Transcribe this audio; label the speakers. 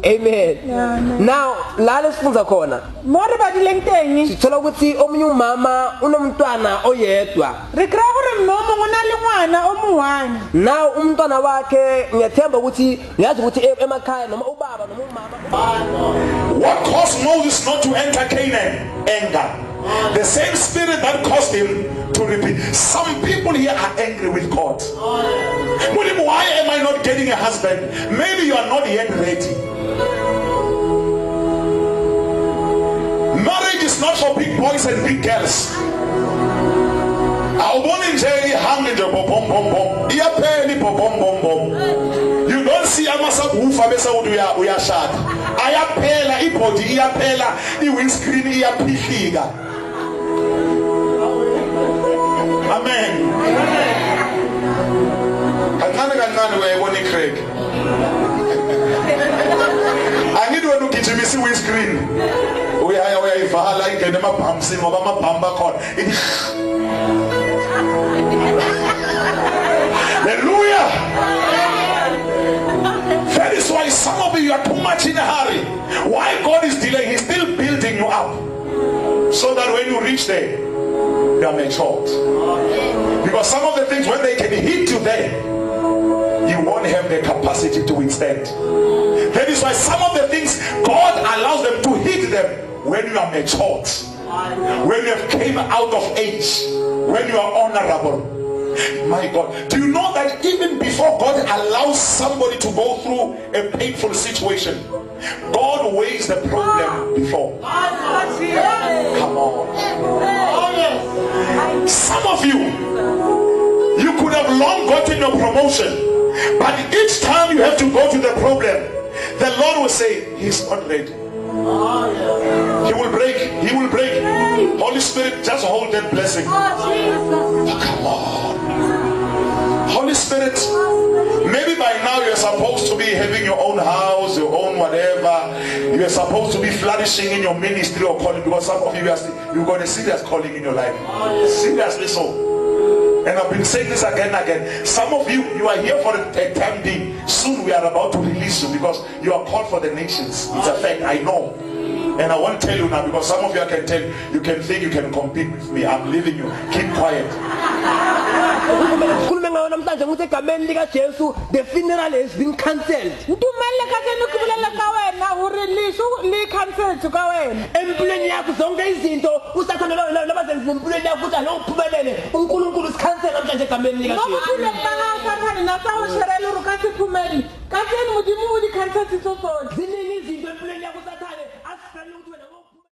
Speaker 1: Amen. Now la lesifunza khona
Speaker 2: More ba di leng teng.
Speaker 1: sithola ukuthi omunye umama unomntwana oyedwa.
Speaker 2: Re kra gore mo mo na le ngwana o mo1.
Speaker 1: Now umntwana wakhe ngiyathemba ukuthi ngiyazi ukuthi emakhaya noma ubaba noma umama.
Speaker 3: What caused Moses not to enter Canaan? Anger. The same spirit that caused him to repeat. Some people here are angry with God. Why am I not getting a husband? Maybe you are not yet ready. Marriage is not for big boys and big girls. You don't see amasabufa bese uyashada. Ayaphela ibody iyaphela, iwindscreen iyaphihika. Amen. Kancane uyayibona iCraig. Angidwe ukugijimisa iwindscreen. Uyayivala ingene amabhamsi ngoba amabhamba khona. Hallelujah. That is why some of you are too much in a hurry. Why God is delaying? He's still building you up so that when you reach there, you are matured. Because some of the things, when they can hit you there, you won't have the capacity to withstand. That is why some of the things God allows them to hit them when you are matured, when you have came out of age, when you are honorable. My God, do you know that even before God allows somebody to go through a painful situation, God weighs the problem before? Come on. Some of you could have long gotten your promotion, but each time you have to go to the problem, the Lord will say, He's not ready. He will break. Holy Spirit, just hold that blessing. Come on. Holy Spirit, maybe by now you're supposed to be having your own house, your own whatever. You're supposed to be flourishing in your ministry or calling, because some of you you've got a serious calling in your life. Seriously so. And I've been saying this again and again. Some of you are here for a time being. Soon we are about to release you because you are called for the nations. It's a fact, I know. And I won't tell you now because some of you I can tell you can think you can compete with me. I'm leaving you. Keep quiet.
Speaker 1: The funeral has been cancelled.